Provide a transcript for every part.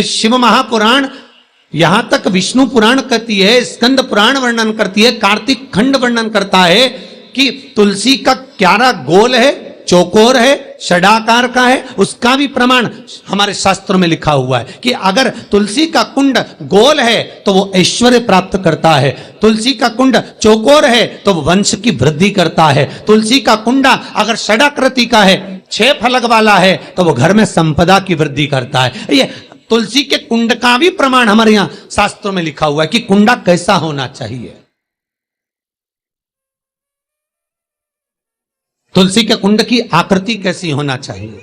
शिव महापुराण, यहां तक विष्णु पुराण कहती है, स्कंद पुराण वर्णन करती है, कार्तिक खंड वर्णन करता है कि तुलसी का क्यारा गोल है, चौकोर है, षडाकार का है। उसका भी प्रमाण हमारे शास्त्रों में लिखा हुआ है कि अगर तुलसी का कुंड गोल है तो वो ऐश्वर्य प्राप्त करता है, तुलसी का कुंड चौकोर है तो वंश की वृद्धि करता है, तुलसी का कुंडा अगर षडाकृति का है, 6 फलक वाला है, तो वो घर में संपदा की वृद्धि करता है। ये तुलसी के कुंड का भी प्रमाण हमारे यहां शास्त्रों में लिखा हुआ है कि कुंडा कैसा होना चाहिए। तुलसी के कुंड की आकृति कैसी होना चाहिए,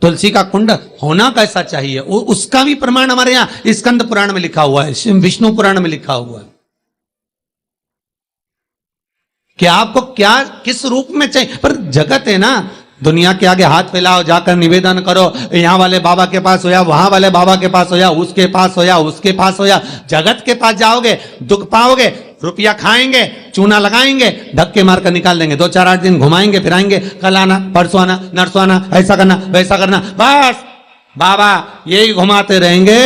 तुलसी का कुंड होना कैसा चाहिए, उसका भी प्रमाण हमारे यहां स्कंद पुराण में लिखा हुआ है, विष्णु पुराण में लिखा हुआ है कि आपको क्या किस रूप में चाहिए। पर जगत है ना, दुनिया के आगे हाथ फैलाओ, जाकर निवेदन करो, यहां वाले बाबा के पास हो या वहां वाले बाबा के पास हो या उसके पास हो या उसके पास हो या जगत के पास जाओगे, दुख पाओगे, रुपया खाएंगे, चूना लगाएंगे, धक्के मारकर निकाल देंगे, 2-4-8 दिन घुमाएंगे फिराएंगे, कल आना, परसों आना, नरसों आना, ऐसा करना वैसा करना, बस बाबा यही घुमाते रहेंगे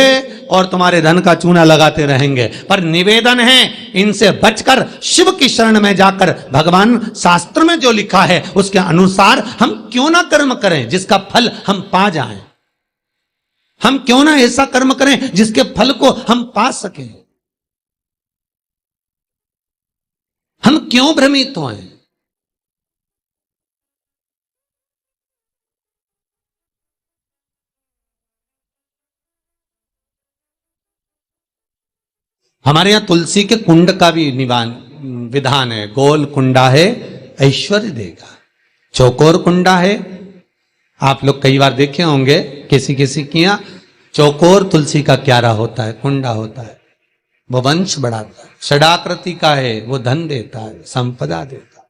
और तुम्हारे धन का चूना लगाते रहेंगे। पर निवेदन है इनसे बचकर शिव की शरण में जाकर भगवान शास्त्र में जो लिखा है उसके अनुसार हम क्यों ना कर्म करें जिसका फल हम पा जाएं। हम क्यों ना ऐसा कर्म करें जिसके फल को हम पा सकें। हम क्यों भ्रमित हों। हमारे यहां तुलसी के कुंड का भी विधान है। गोल कुंडा है ऐश्वर्य देगा, चौकोर कुंडा है, आप लोग कई बार देखे होंगे किसी किसी के यहां चौकोर तुलसी का क्यारा होता है, कुंडा होता है, वो वंश बढ़ाता है। षडाकृति का है वो धन देता है, संपदा देता है।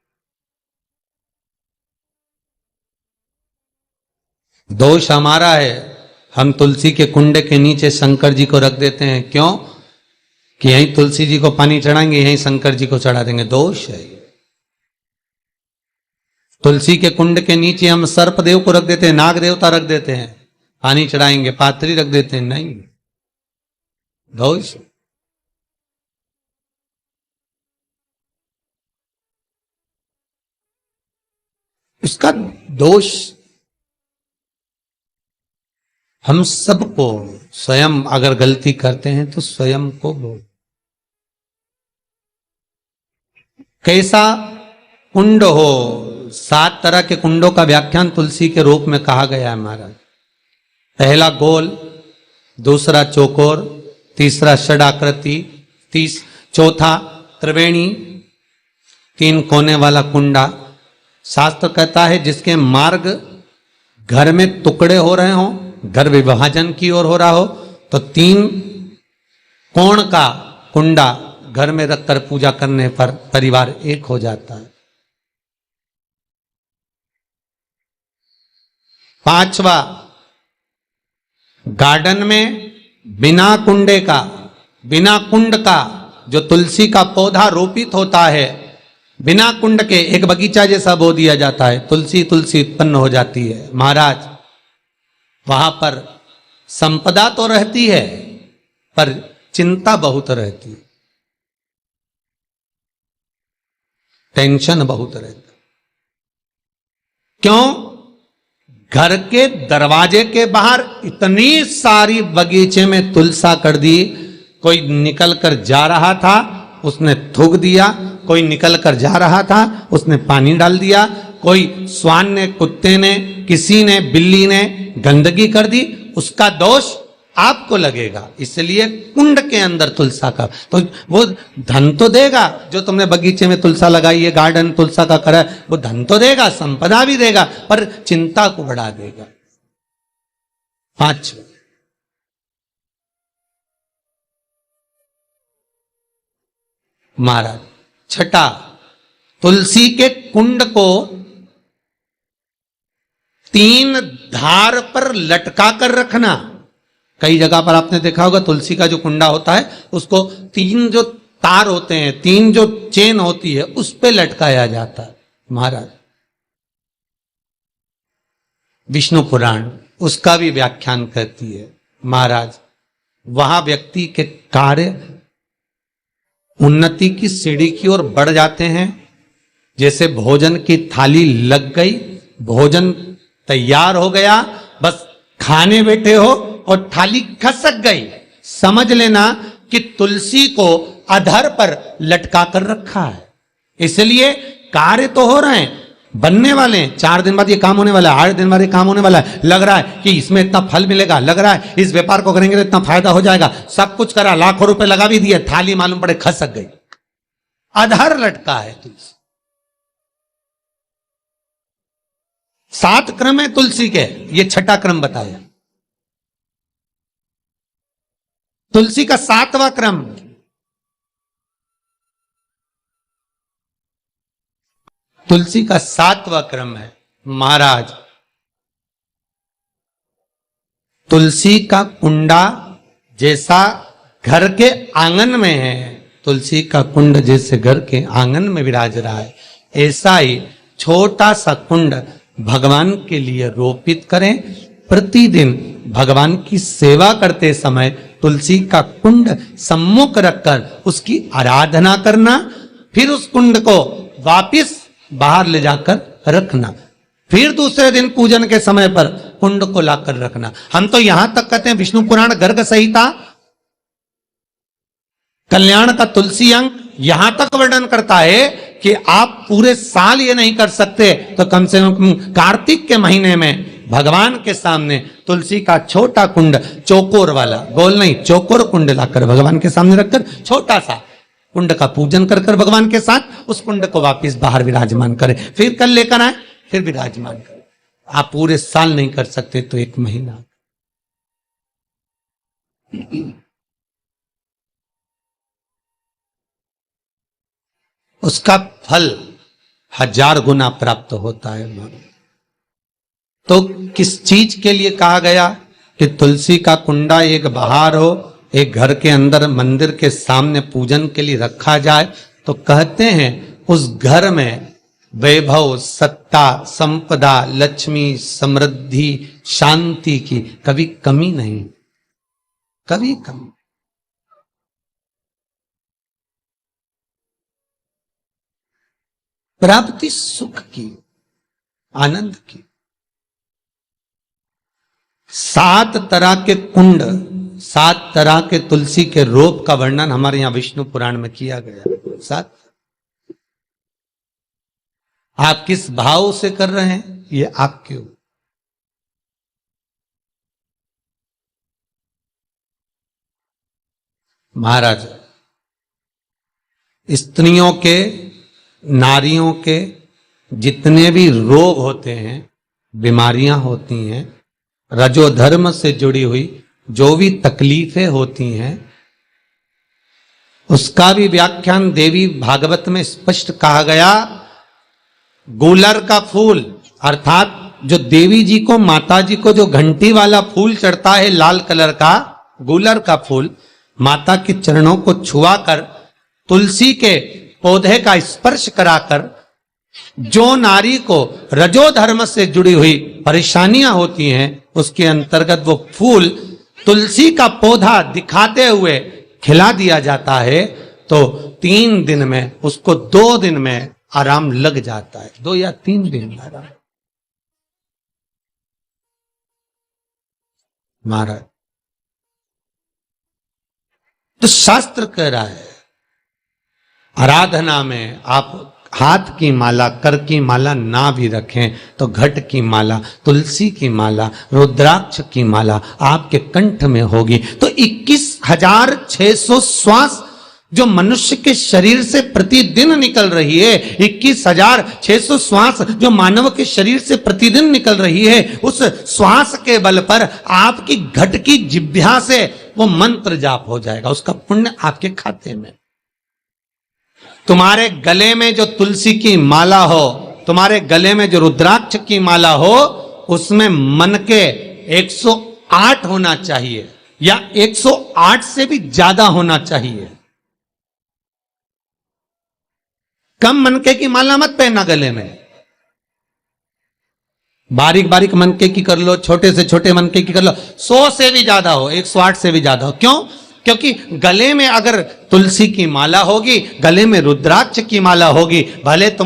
दोष हमारा है, हम तुलसी के कुंड के नीचे शंकर जी को रख देते हैं। क्यों? कि यहीं तुलसी जी को पानी चढ़ाएंगे, यहीं शंकर जी को चढ़ा देंगे। दोष है। तुलसी के कुंड के नीचे हम सर्प देव को रख देते हैं, नाग देवता रख देते हैं, पानी चढ़ाएंगे, पात्री रख देते हैं, नहीं, दोष। इसका दोष हम सबको, स्वयं अगर गलती करते हैं तो स्वयं को बोल। कैसा कुंड हो, 7 तरह के कुंडों का व्याख्यान तुलसी के रूप में कहा गया है महाराज। पहला गोल, दूसरा चौकोर, तीसरा षडाकृति, चौथा त्रिवेणी, 3 कोने वाला कुंडा। शास्त्र कहता है जिसके मार्ग घर में टुकड़े हो रहे हों, घर विभाजन की ओर हो रहा हो, तो 3 कोण का कुंडा घर में रखकर पूजा करने पर परिवार एक हो जाता है। 5वां, गार्डन में बिना कुंडे का, बिना कुंड का जो तुलसी का पौधा रोपित होता है, बिना कुंड के एक बगीचा जैसा बो दिया जाता है, तुलसी तुलसी उत्पन्न हो जाती है। महाराज वहां पर संपदा तो रहती है पर चिंता बहुत रहती है, टेंशन बहुत रहता। क्यों? घर के दरवाजे के बाहर इतनी सारी बगीचे में तुलसा कर दी। कोई निकल कर जा रहा था उसने थूक दिया, कोई निकल कर जा रहा था उसने पानी डाल दिया, कोई श्वान ने, कुत्ते ने, किसी ने, बिल्ली ने गंदगी कर दी, उसका दोष आपको लगेगा। इसलिए कुंड के अंदर तुलसा का, तो वो धन तो देगा, जो तुमने बगीचे में तुलसा लगाई है, गार्डन तुलसा का करा, वो धन तो देगा, संपदा भी देगा, पर चिंता को बढ़ा देगा। 5, महाराज 6, तुलसी के कुंड को 3 धार पर लटका कर रखना। कई जगह पर आपने देखा होगा तुलसी का जो कुंडा होता है उसको 3 जो तार होते हैं, 3 जो चेन होती है, उस पे लटकाया जाता है। महाराज विष्णु पुराण उसका भी व्याख्यान करती है महाराज वहां व्यक्ति के कार्य उन्नति की सीढ़ी की ओर बढ़ जाते हैं। जैसे भोजन की थाली लग गई, भोजन तैयार हो गया, बस खाने बैठे हो और थाली खसक गई, समझ लेना कि तुलसी को अधर पर लटका कर रखा है। इसलिए कार्य तो हो रहे हैं, बनने वाले हैं, 4 दिन बाद ये काम होने वाला है, 8 दिन बाद ये काम होने वाला है, लग रहा है कि इसमें इतना फल मिलेगा, लग रहा है इस व्यापार को करेंगे तो इतना फायदा हो जाएगा, सब कुछ करा, लाखों रुपए लगा भी दिए, थाली मालूम पड़े खसक गई, अधर लटका है तुलसी। 7 क्रम है तुलसी के, ये 6ठा क्रम बताया। तुलसी का 7वां क्रम, तुलसी का 7वां क्रम है महाराज, तुलसी का कुंडा जैसा घर के आंगन में है, तुलसी का कुंड जैसे घर के आंगन में विराज रहा है, ऐसा ही छोटा सा कुंड भगवान के लिए रोपित करें। प्रतिदिन भगवान की सेवा करते समय तुलसी का कुंड सम्मुख रखकर उसकी आराधना करना, फिर उस कुंड को वापिस बाहर ले जाकर रखना, फिर दूसरे दिन पूजन के समय पर कुंड को लाकर रखना। हम तो यहां तक कहते हैं विष्णु पुराण गर्ग संहिता कल्याण का तुलसी अंक यहां तक वर्णन करता है कि आप पूरे साल ये नहीं कर सकते तो कम से कम कार्तिक के महीने में भगवान के सामने तुलसी का छोटा कुंड, चौकोर वाला, गोल नहीं, चौकोर कुंड लाकर भगवान के सामने रखकर छोटा सा कुंड का पूजन कर कर भगवान के साथ उस कुंड को वापस बाहर विराजमान करें, फिर कल लेकर आए, फिर विराजमान करें। आप पूरे साल नहीं कर सकते तो 1 महीना। उसका फल 1000 गुना प्राप्त होता है। तो किस चीज के लिए कहा गया कि तुलसी का कुंडा एक बाहर हो, एक घर के अंदर मंदिर के सामने पूजन के लिए रखा जाए? तो कहते हैं उस घर में वैभव, सत्ता, संपदा, लक्ष्मी, समृद्धि, शांति की कभी कमी नहीं, कभी कमी। प्राप्ति सुख की, आनंद की। 7 तरह के कुंड, 7 तरह के तुलसी के रोप का वर्णन हमारे यहां विष्णु पुराण में किया गया। 7। आप किस भाव से कर रहे हैं ये आपके ऊपर। महाराज, स्त्रियों के, नारियों के जितने भी रोग होते हैं, बीमारियां होती हैं, रजोधर्म से जुड़ी हुई जो भी तकलीफें होती हैं, उसका भी व्याख्यान देवी भागवत में स्पष्ट कहा गया। गूलर का फूल अर्थात जो देवी जी को, माता जी को जो घंटी वाला फूल चढ़ता है लाल कलर का, गूलर का फूल माता के चरणों को छुआकर, तुलसी के पौधे का स्पर्श कराकर जो नारी को रजोधर्म से जुड़ी हुई परेशानियां होती हैं, उसके अंतर्गत वो फूल तुलसी का पौधा दिखाते हुए खिला दिया जाता है, तो 3 दिन में उसको 2 दिन में आराम लग जाता है। 2 या 3 दिन में आराम। महाराज, तो शास्त्र कह रहा है आराधना में आप हाथ की माला, कर की माला ना भी रखें तो घट की माला, तुलसी की माला, रुद्राक्ष की माला आपके कंठ में होगी। तो 21,600 श्वास जो मनुष्य के शरीर से प्रतिदिन निकल रही है, 21,600 श्वास जो मानव के शरीर से प्रतिदिन निकल रही है, उस श्वास के बल पर आपकी घट की जिह्वा से वो मंत्र जाप हो जाएगा, उसका पुण्य आपके खाते में। तुम्हारे गले में जो तुलसी की माला हो, तुम्हारे गले में जो रुद्राक्ष की माला हो, उसमें मन के 108 होना चाहिए या 108 से भी ज्यादा होना चाहिए। कम मनके की माला मत पहनना गले में। बारीक बारीक मनके की कर लो, छोटे से छोटे मनके की कर लो, 100 से भी ज्यादा हो, 108 से भी ज्यादा हो। क्यों? क्योंकि गले में अगर तुलसी की माला होगी, गले में रुद्राक्ष की माला होगी, भले तुम